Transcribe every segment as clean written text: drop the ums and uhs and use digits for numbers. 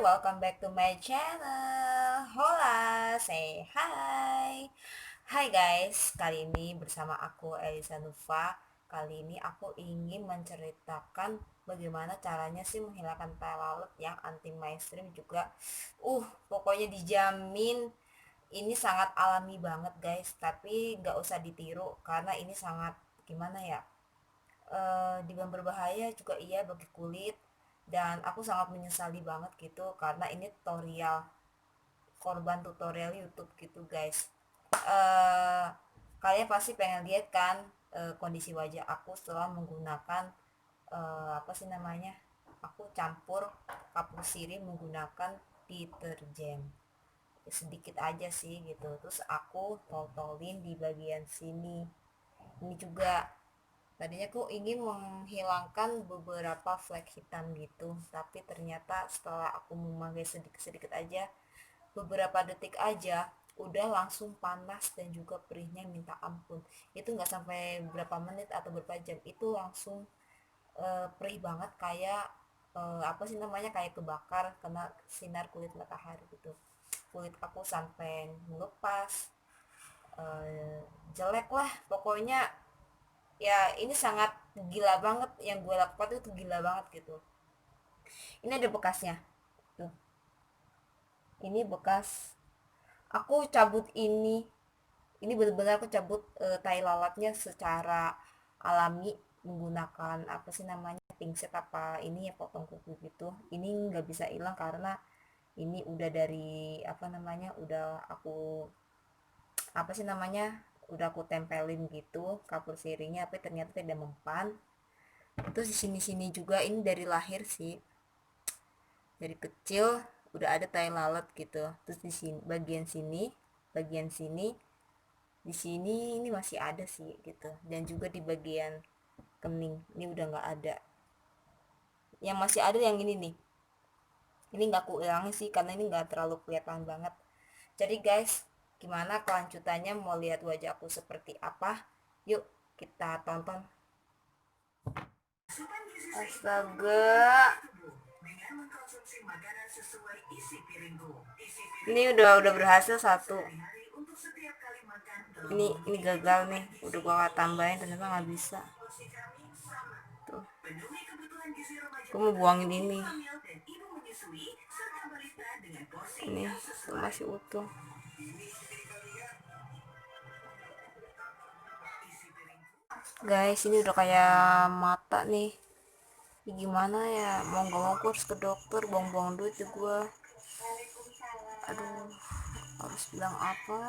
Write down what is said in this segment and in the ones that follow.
welcome back to my channel. Hola, say hi. Hai guys, kali ini bersama aku Elisa Nufa. Kali ini aku ingin menceritakan bagaimana caranya sih menghilangkan tai lalat yang anti mainstream juga. Pokoknya dijamin ini sangat alami banget guys, tapi nggak usah ditiru karena ini sangat gimana ya, dibilang berbahaya juga iya bagi kulit, dan aku sangat menyesali banget gitu karena ini korban tutorial YouTube gitu guys. eh Kalian pasti pengen lihat kan kondisi wajah aku setelah menggunakan apa sih namanya, aku campur kapur sirih menggunakan deterjen sedikit aja sih gitu, terus aku tol-tolin di bagian sini. Ini juga tadinya aku ingin menghilangkan beberapa flek hitam gitu, tapi ternyata setelah aku memakai sedikit-sedikit aja, beberapa detik aja, udah langsung panas dan juga perihnya minta ampun. Itu nggak sampai berapa menit atau berapa jam, itu langsung perih banget kayak apa sih namanya, kayak kebakar kena sinar kulit matahari gitu. Kulit aku sampai ngelupas, jelek lah pokoknya. Ya ini sangat gila banget, yang gue lakukan itu gila banget gitu. Ini ada bekasnya tuh, ini bekas aku cabut ini benar-benar aku cabut tai lalatnya secara alami menggunakan apa sih namanya, pinset apa ini ya, potong kuku gitu. Ini nggak bisa hilang karena ini udah dari apa namanya, udah aku apa sih namanya, udah aku tempelin gitu kapur sirinya, tapi ternyata tidak mempan. Terus di sini-sini juga ini dari lahir sih, dari kecil udah ada tai lalat gitu. Terus di sini bagian sini, di sini ini masih ada sih gitu, dan juga di bagian kening ini udah nggak ada. Yang masih ada yang ini nih, ini nggak aku ulangi sih karena ini nggak terlalu kelihatan banget. Jadi guys, gimana kelanjutannya, mau lihat wajah aku seperti apa? Yuk kita tonton. Astaga, ini udah berhasil satu. Ini gagal nih, udah gua tambahin ternyata nggak bisa. Tuh, gua mau buangin ini tuh masih utuh. Guys, ini udah kayak mata nih. Ini gimana ya, mau nggak mau harus ke dokter, buang-buang duit ya gua. Aduh, harus bilang apa?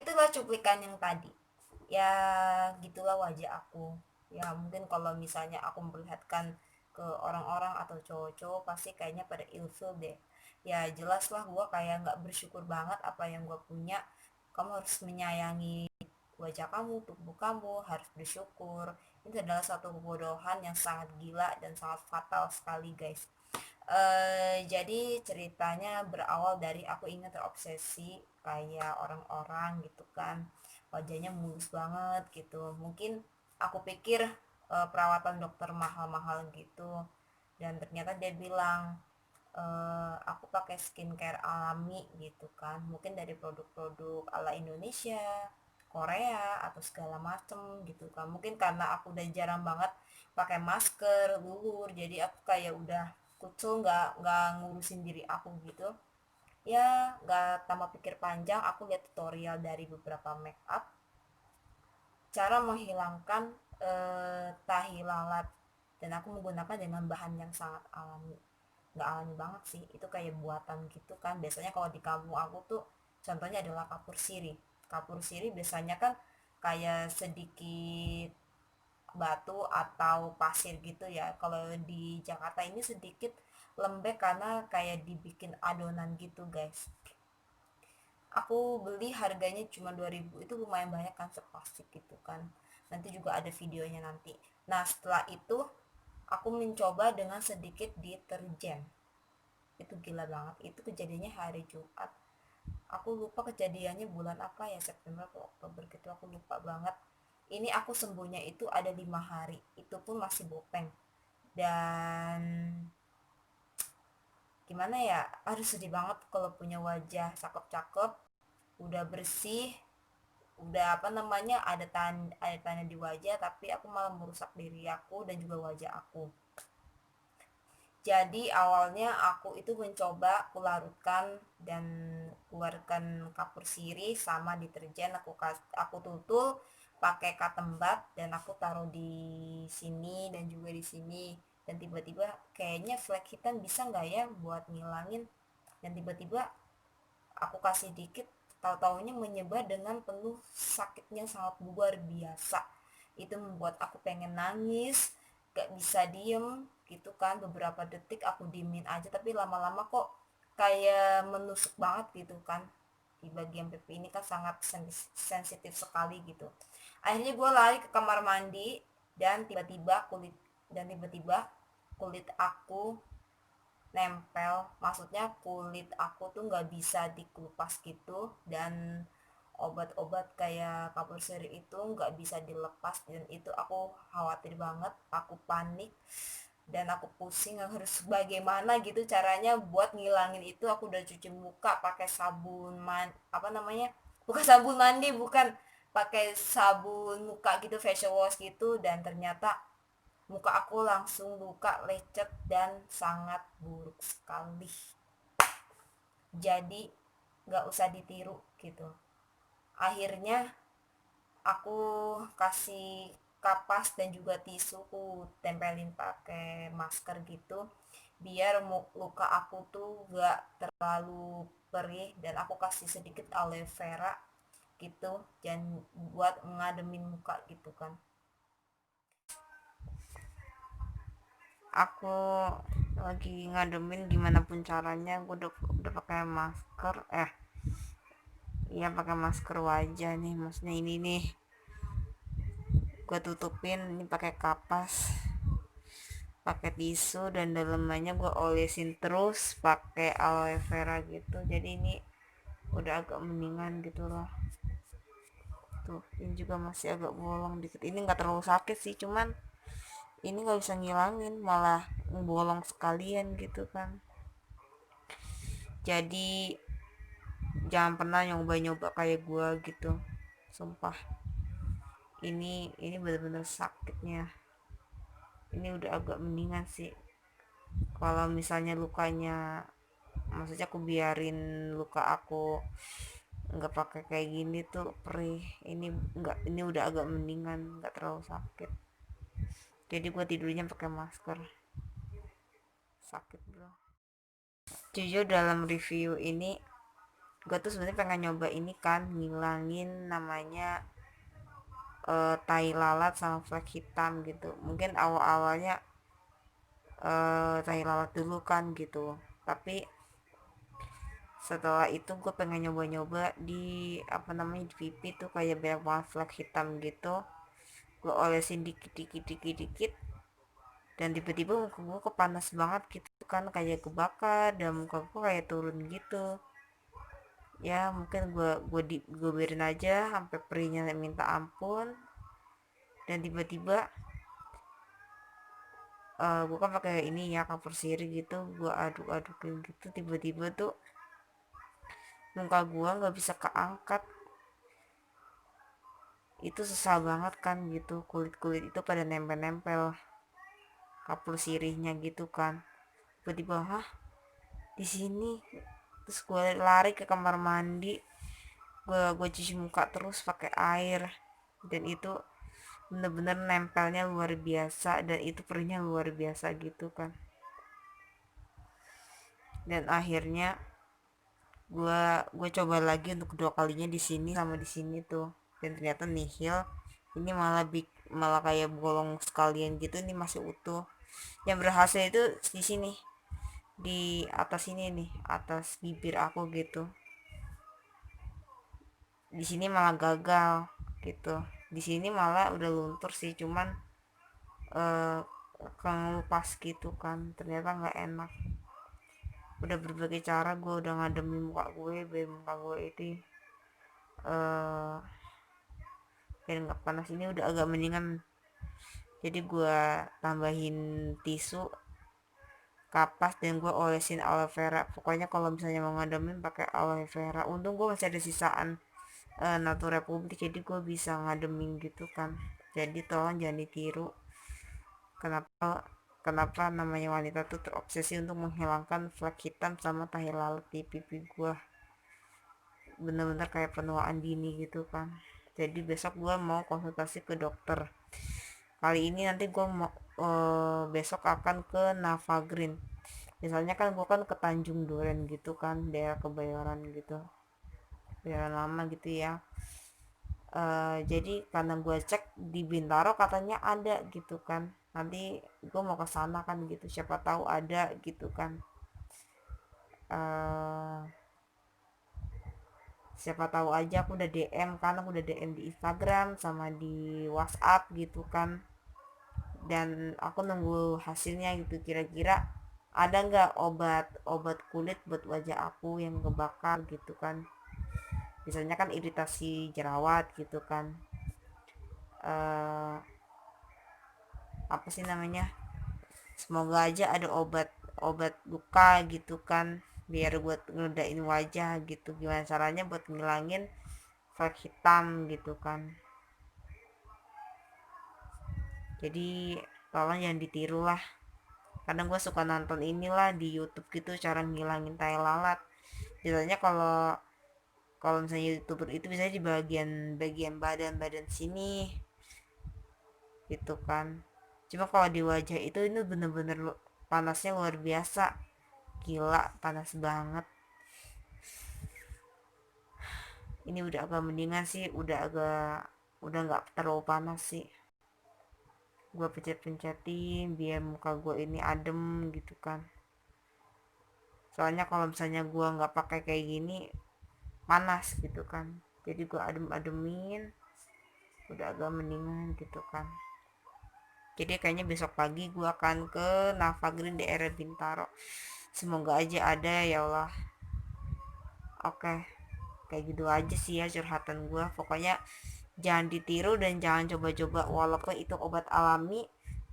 Itulah cuplikan yang tadi. Ya gitulah wajah aku. Ya mungkin kalau misalnya aku memperlihatkan ke orang-orang atau cowok-cowok pasti kayaknya pada ilfil deh. Ya jelas lah, gue kayak nggak bersyukur banget apa yang gue punya. Kamu harus menyayangi wajah kamu, tubuh kamu, harus bersyukur. Ini adalah satu kebodohan yang sangat gila dan sangat fatal sekali guys. Jadi ceritanya berawal dari aku ingin terobsesi kayak orang-orang gitu kan, wajahnya mulus banget gitu. Mungkin aku pikir perawatan dokter mahal-mahal gitu, dan ternyata dia bilang aku pakai skincare alami gitu kan, mungkin dari produk-produk ala Indonesia, Korea atau segala macem gitu kan. Mungkin karena aku udah jarang banget pakai masker luhur, jadi aku kayak udah kucel, nggak ngurusin diri aku gitu. Ya nggak tambah pikir panjang, aku lihat tutorial dari beberapa make up cara menghilangkan tahi lalat, dan aku menggunakan dengan bahan yang sangat alami. Nggak alami banget sih, itu kayak buatan gitu kan. Biasanya kalau di kampung aku tuh contohnya adalah kapur sirih. Kapur sirih biasanya kan kayak sedikit batu atau pasir gitu ya. Kalau di Jakarta ini sedikit lembek karena kayak dibikin adonan gitu guys. Aku beli harganya cuma 2.000, itu lumayan banyak kan, seplastik gitu kan. Nanti juga ada videonya nanti. Nah setelah itu aku mencoba dengan sedikit deterjen. Itu gila banget, itu kejadiannya hari Jumat. Aku lupa kejadiannya bulan apa ya, September atau Oktober gitu, aku lupa banget. Ini aku sembuhnya itu ada 5 hari, itu pun masih bopeng. dan gimana ya, aduh sedih banget kalau punya wajah cakep-cakep, udah bersih, udah apa namanya, ada tanda di wajah, tapi aku malah merusak diri aku dan juga wajah aku. Jadi awalnya aku itu mencoba aku larutkan dan keluarkan kapur sirih sama deterjen, aku tutul pakai cotton bud dan aku taruh di sini dan juga di sini, dan tiba-tiba kayaknya flek hitam bisa nggak ya buat ngilangin, dan tiba-tiba aku kasih dikit, tahu-taunya menyebar dengan penuh sakitnya sangat luar biasa. Itu membuat aku pengen nangis, gak bisa diem gitu kan, beberapa detik aku diemin aja, tapi lama-lama kok kayak menusuk banget gitu kan. Di bagian pipi ini kan sangat sensitif sekali gitu. Akhirnya gue lari ke kamar mandi, dan tiba-tiba kulit aku nempel, maksudnya kulit aku tuh nggak bisa dikelupas gitu, dan obat-obat kayak kapur seri itu nggak bisa dilepas, dan itu aku khawatir banget, aku panik dan aku pusing harus bagaimana gitu caranya buat ngilangin itu. Aku udah cuci muka pakai apa namanya, bukan sabun mandi, bukan, pakai sabun muka gitu, facial wash gitu, dan ternyata muka aku langsung luka, lecet, dan sangat buruk sekali. Jadi gak usah ditiru gitu. Akhirnya aku kasih kapas dan juga tisu, aku tempelin pakai masker gitu, biar luka aku tuh gak terlalu perih, dan aku kasih sedikit aloe vera gitu, dan buat ngademin muka gitu kan. Aku lagi ngademin gimana pun caranya, gue udah pakai masker, iya pakai masker wajah nih, maksudnya ini nih gue tutupin ini pakai kapas, pakai tisu, dan dalemannya gue olesin terus pakai aloe vera gitu, jadi ini udah agak mendingan gitu loh. Tuh ini juga masih agak bolong dikit, ini nggak terlalu sakit sih, cuman ini nggak bisa ngilangin, malah bolong sekalian gitu kan. Jadi jangan pernah nyoba-nyoba kayak gua gitu, sumpah. Ini bener-bener sakitnya. Ini udah agak mendingan sih. Kalau misalnya lukanya, maksudnya aku biarin luka aku nggak pakai kayak gini tuh perih, ini nggak, ini udah agak mendingan, nggak terlalu sakit. Jadi gua tidurnya pakai masker. Sakit bro. Jujur dalam review ini gue tuh sebenarnya pengen nyoba ini kan, ngilangin namanya tai lalat sama flek hitam gitu. Mungkin awal-awalnya tai lalat dulu kan gitu, tapi setelah itu gue pengen nyoba-nyoba di apa namanya, di pipi tuh kayak banyak banget flek hitam gitu, gue olesin dikit dikit dikit dikit, dan tiba-tiba muka gue kepanas banget gitu kan, kayak kebakar, dan muka gue kayak turun gitu. Ya mungkin gue biarin aja sampai perihnya minta ampun, dan tiba-tiba gue kan pakai ini ya, cover siri gitu, gue aduk-adukin gitu, tiba-tiba tuh muka gue nggak bisa keangkat. Itu susah banget kan gitu, kulit-kulit itu pada nempel-nempel kapur sirihnya gitu kan. Tiba-tiba di sini, terus gue lari ke kamar mandi, gue cuci muka terus pakai air, dan itu bener-bener nempelnya luar biasa, dan itu perihnya luar biasa gitu kan. Dan akhirnya gue coba lagi untuk kedua kalinya di sini sama di sini tuh, dan ternyata nihil. Ini malah kayak bolong sekalian gitu, ini masih utuh. Yang berhasil itu di sini, di atas ini nih, atas bibir aku gitu. Di sini malah gagal gitu, di sini malah udah luntur sih, cuman eh kelupas gitu kan, ternyata nggak enak. Udah berbagai cara gue udah ngademin muka gue biar muka gue ini biar nggak panas, ini udah agak mendingan. Jadi gue tambahin tisu, kapas, dan gue olesin aloe vera. Pokoknya kalau misalnya mau ngademin pakai aloe vera. Untung gue masih ada sisaan Natura Republik, jadi gue bisa ngademin gitu kan. Jadi tolong jangan ditiru. Kenapa kenapa namanya wanita tuh terobsesi untuk menghilangkan flek hitam sama tahi lalat di pipi gue. Bener-bener kayak penuaan dini gitu kan. Jadi besok gue mau konsultasi ke dokter. Kali ini nanti gue mau besok akan ke Navagreen. Misalnya kan gue kan ke Tanjung Duren gitu kan, daerah Kebayoran gitu, Kebayoran lama gitu ya. Jadi karena gue cek di Bintaro katanya ada gitu kan, nanti gue mau ke sana kan gitu, siapa tahu ada gitu kan. eh Siapa tahu aja, aku udah DM kan, aku udah DM di Instagram sama di WhatsApp gitu kan, dan aku nunggu hasilnya gitu, kira-kira ada nggak obat obat kulit buat wajah aku yang kebakar gitu kan. Misalnya kan iritasi jerawat gitu kan. eh Apa sih namanya, semoga aja ada obat obat luka gitu kan, biar buat ngedain wajah gitu, gimana caranya buat ngilangin flek hitam gitu kan. Jadi tolong jangan ditiru lah. Kadang gue suka nonton inilah di YouTube gitu, cara ngilangin tai lalat. Biasanya kalau kalau misalnya YouTuber itu biasanya di bagian bagian badan badan sini gitu kan. Cuma kalau di wajah itu ini bener-bener panasnya luar biasa, gila panas banget. Ini udah agak mendingan sih, udah nggak terlalu panas sih. Gue pencet-pencetin biar muka gue ini adem gitu kan. Soalnya kalau misalnya gue nggak pakai kayak gini panas gitu kan, jadi gue adem-ademin, udah agak mendingan gitu kan. Jadi kayaknya besok pagi gue akan ke Navagreen daerah Bintaro. Semoga aja ada ya Allah. Oke, kayak gitu aja sih ya curhatan gue. Pokoknya jangan ditiru dan jangan coba-coba, walaupun itu obat alami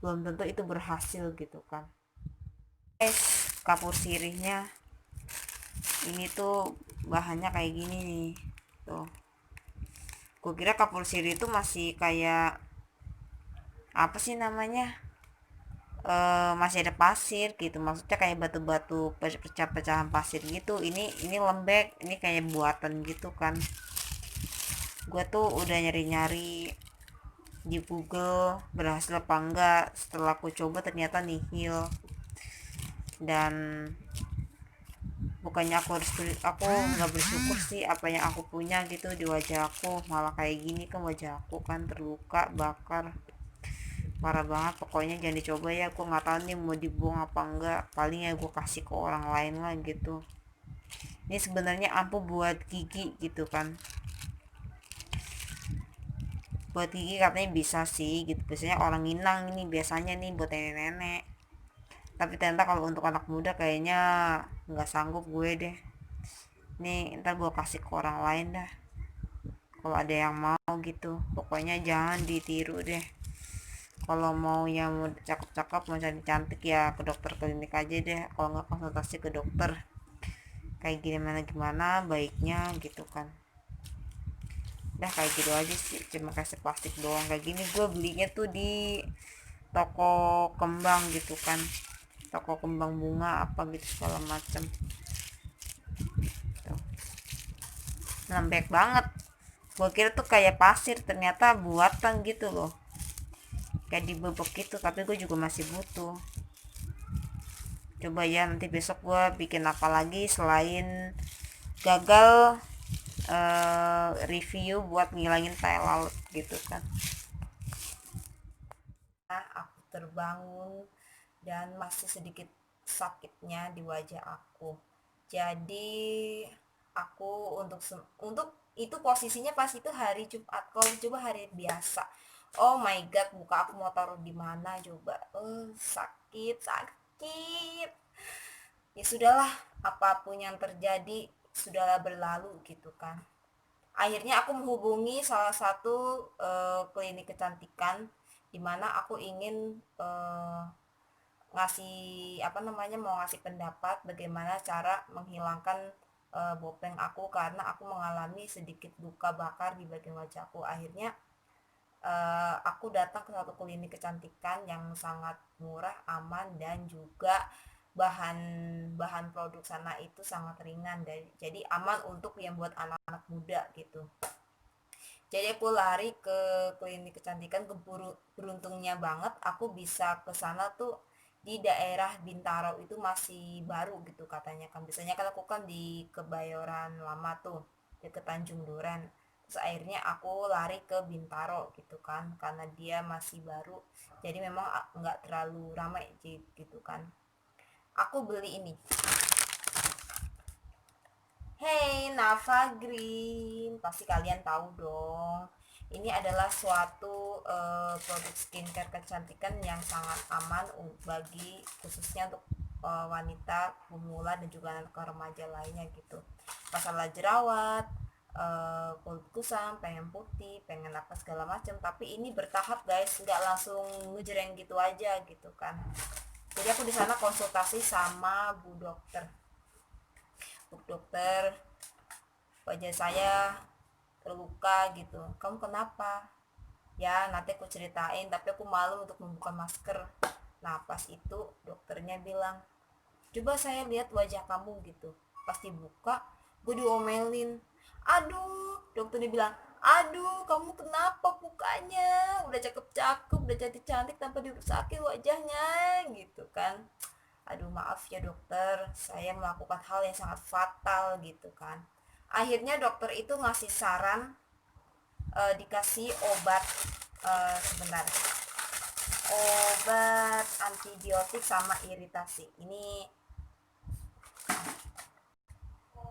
belum tentu itu berhasil gitu kan. Guys, kapur sirihnya ini tuh bahannya kayak gini nih tuh. Gue kira kapur sirih itu masih kayak apa sih namanya, masih ada pasir gitu, maksudnya kayak batu-batu pecah-pecahan pasir gitu. Ini lembek, ini kayak buatan gitu kan. Gue tuh udah nyari-nyari di Google berhasil apa enggak, setelah aku coba ternyata nihil. Dan bukannya aku nggak bersyukur sih apa yang aku punya gitu di wajah aku, malah kayak gini kan wajah aku kan terluka bakar parah banget. Pokoknya jangan dicoba ya, aku nggak tahu nih mau dibuang apa enggak, paling ya gue kasih ke orang lain lah gitu. Ini sebenarnya ampuh buat gigi gitu kan, buat gigi katanya bisa sih gitu, biasanya orang Minang ini biasanya nih buat nenek-nenek, tapi ternyata kalau untuk anak muda kayaknya nggak sanggup gue deh. Nih ntar gue kasih ke orang lain dah kalau ada yang mau gitu. Pokoknya jangan ditiru deh. Kalau mau yang mau cakep-cakep, mau cantik-cantik ya ke dokter klinik aja deh, kalau nggak konsultasi ke dokter kayak gimana gimana baiknya gitu kan. Dah kayak gitu aja sih, cuma kasih plastik doang kayak gini. Gue belinya tuh di toko kembang gitu kan, toko kembang bunga apa gitu segala macem tuh. Lembek banget, gue kira tuh kayak pasir, ternyata buatan gitu loh, kayak dibebek gitu. Tapi gue juga masih butuh. Coba ya nanti besok gue bikin apa lagi selain gagal review buat ngilangin tai lalat gitu kan. Nah, aku terbangun dan masih sedikit sakitnya di wajah aku. Jadi aku untuk itu posisinya pas itu hari Jumat. Kalau coba hari biasa, oh my god, buka aku mau taruh di mana coba. Sakit sakit. Ya sudahlah, apapun yang terjadi sudahlah berlalu gitu kan. Akhirnya aku menghubungi salah satu klinik kecantikan dimana aku ingin mau ngasih pendapat bagaimana cara menghilangkan bopeng aku, karena aku mengalami sedikit luka bakar di bagian wajahku. Akhirnya aku datang ke satu klinik kecantikan yang sangat murah, aman, dan juga bahan produk sana itu sangat ringan, dan jadi aman untuk yang buat anak-anak muda gitu. Jadi aku lari ke klinik kecantikan, beruntungnya banget aku bisa ke sana tuh di daerah Bintaro, itu masih baru gitu katanya kan. Biasanya kan aku kan di Kebayoran Lama tuh, deket Tanjung Duren. Terus akhirnya aku lari ke Bintaro gitu kan, karena dia masih baru. Jadi memang nggak terlalu ramai gitu kan. Aku beli ini. Hey Nava Green, pasti kalian tahu dong. Ini adalah suatu produk skincare kecantikan yang sangat aman bagi khususnya untuk wanita, pemula, dan juga anak remaja lainnya gitu. Masalah jerawat, kulit kusam, pengen putih, pengen apa segala macam. Tapi ini bertahap guys, nggak langsung ngejreng gitu aja gitu kan. Jadi aku di sana konsultasi sama dokter, wajah saya terluka gitu. Kamu kenapa? Ya nanti aku ceritain, tapi aku malu untuk membuka masker. Nah pas itu dokternya bilang, coba saya lihat wajah kamu gitu. Pas dibuka, gue diomelin. Aduh, dokternya bilang, aduh kamu kenapa mukanya? Udah cakep-cakep, udah cantik-cantik tanpa dirusakin wajahnya gitu kan. Aduh maaf ya dokter, saya melakukan hal yang sangat fatal gitu kan. Akhirnya dokter itu ngasih saran, dikasih obat, sebentar, obat antibiotik sama iritasi. Ini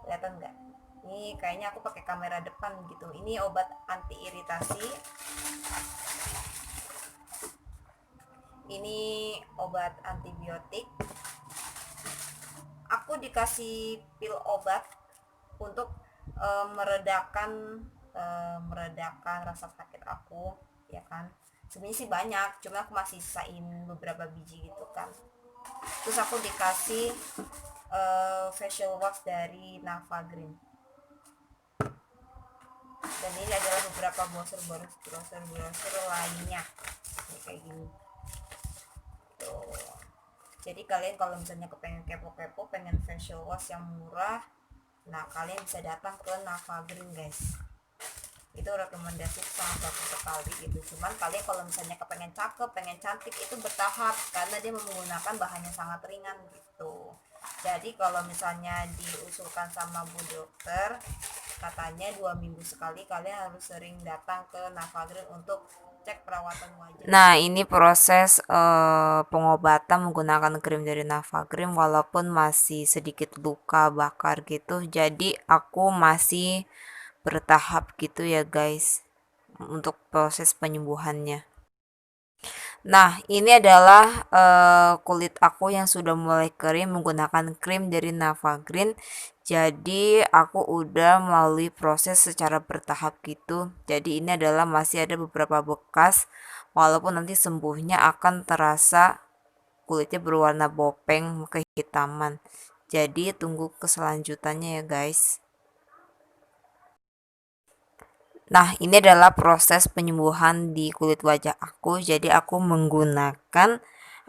kelihatan nggak? Ini kayaknya aku pakai kamera depan gitu. Ini obat anti iritasi. Ini obat antibiotik. Aku dikasih pil obat untuk meredakan rasa sakit aku, ya kan. Sebenarnya sih banyak, cuma aku masih sisain beberapa biji gitu kan. Terus aku dikasih facial wash dari Nava Green, dan ini adalah beberapa brosur lainnya. Ini kayak gini tuh. Jadi kalian kalau misalnya kepengen kepo-kepo, pengen facial wash yang murah, nah kalian bisa datang ke Nava Green guys. Itu rekomendasi sangat bagus sekali gitu. Cuman kalian kalau misalnya kepengen cakep, pengen cantik, itu bertahap karena dia menggunakan bahannya sangat ringan gitu. Jadi kalau misalnya diusulkan sama bu dokter, katanya 2 minggu sekali kalian harus sering datang ke Nava Green untuk cek perawatan wajah. Nah, ini proses pengobatan menggunakan krim dari Nava Green, walaupun masih sedikit luka bakar gitu. Jadi aku masih bertahap gitu ya guys untuk proses penyembuhannya. Nah, ini adalah kulit aku yang sudah mulai kering menggunakan krim dari Nava Green. Jadi aku udah melalui proses secara bertahap gitu. Jadi ini adalah masih ada beberapa bekas, walaupun nanti sembuhnya akan terasa kulitnya berwarna bopeng kehitaman. Jadi tunggu keselanjutannya ya guys. Nah, ini adalah proses penyembuhan di kulit wajah aku. Jadi aku menggunakan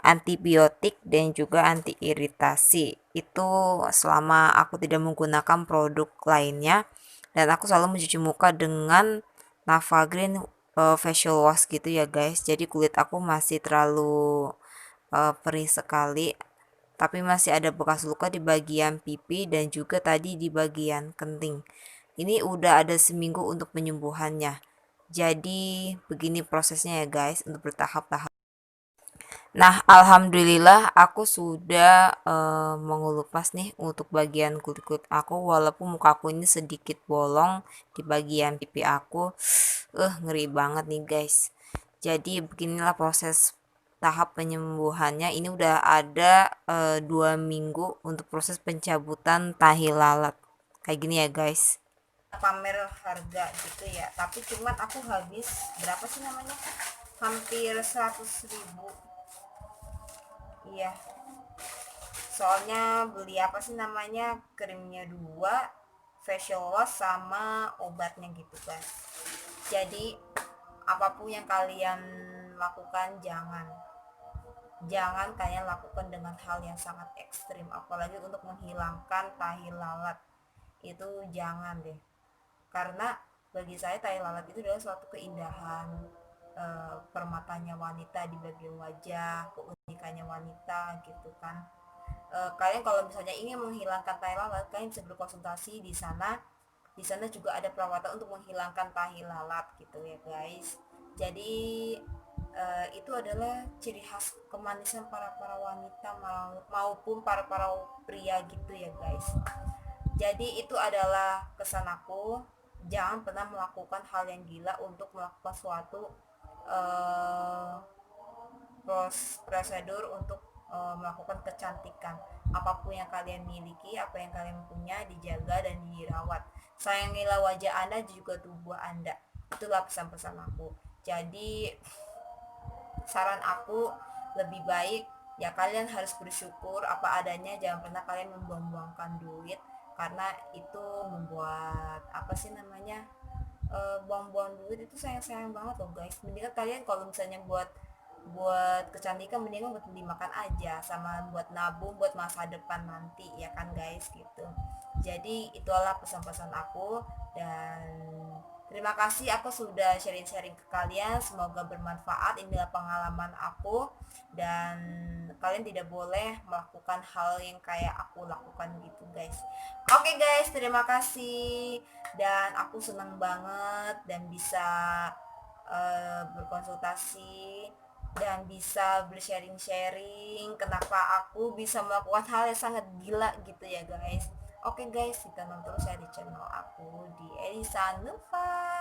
antibiotik dan juga anti iritasi. Itu selama aku tidak menggunakan produk lainnya, dan aku selalu mencuci muka dengan Nava Green facial wash gitu ya guys. Jadi kulit aku masih terlalu perih sekali, tapi masih ada bekas luka di bagian pipi dan juga tadi di bagian kenting. Ini udah ada seminggu untuk penyembuhannya. Jadi begini prosesnya ya guys, untuk bertahap-tahap. Nah, alhamdulillah aku sudah mengelupas nih untuk bagian kulit-kulit aku, walaupun muka aku ini sedikit bolong di bagian pipi aku. Ngeri banget nih guys. Jadi beginilah proses tahap penyembuhannya. Ini udah ada 2 minggu untuk proses pencabutan tahi lalat. Kayak gini ya guys. Pamer harga gitu ya, tapi cuman aku habis berapa sih namanya, hampir 100.000. Iya, soalnya beli apa sih namanya, krimnya 2, facial wash sama obatnya gitu kan. Jadi apapun yang kalian lakukan, jangan kalian lakukan dengan hal yang sangat ekstrim, apalagi untuk menghilangkan tahi lalat. Itu jangan deh, karena bagi saya tahi lalat itu adalah suatu keindahan, permatanya wanita di bagian wajah, keunikannya wanita gitu kan. Kalian kalau misalnya ingin menghilangkan tahi lalat, kalian bisa berkonsultasi di sana. Di sana juga ada perawatan untuk menghilangkan tahi lalat gitu ya guys. Jadi itu adalah ciri khas kemanisan para para wanita maupun para para pria gitu ya guys. Jadi itu adalah kesan aku, jangan pernah melakukan hal yang gila untuk melakukan suatu uh, prosedur untuk melakukan kecantikan. Apapun yang kalian miliki, apa yang kalian punya, dijaga dan dirawat. Sayangilah wajah Anda juga tubuh Anda. Itulah pesan-pesan aku. Jadi saran aku, lebih baik ya kalian harus bersyukur apa adanya, jangan pernah kalian membuang-buangkan duit, karena itu membuat apa sih namanya, buang-buang duit itu sayang-sayang banget loh guys. Mendingan kalian kalau misalnya buat buat kecantikan, mendingan buat beli makan aja, sama buat nabung buat masa depan nanti ya kan guys gitu. Jadi itulah pesan-pesan aku, dan terima kasih aku sudah sharing-sharing ke kalian, semoga bermanfaat. Inilah pengalaman aku, dan kalian tidak boleh melakukan hal yang kayak aku lakukan gitu guys. Oke guys, terima kasih, dan aku senang banget dan bisa berkonsultasi dan bisa bersharing-sharing kenapa aku bisa melakukan hal yang sangat gila gitu ya guys. Oke guys, kita nonton terus ya di channel aku di Elisa Nufa.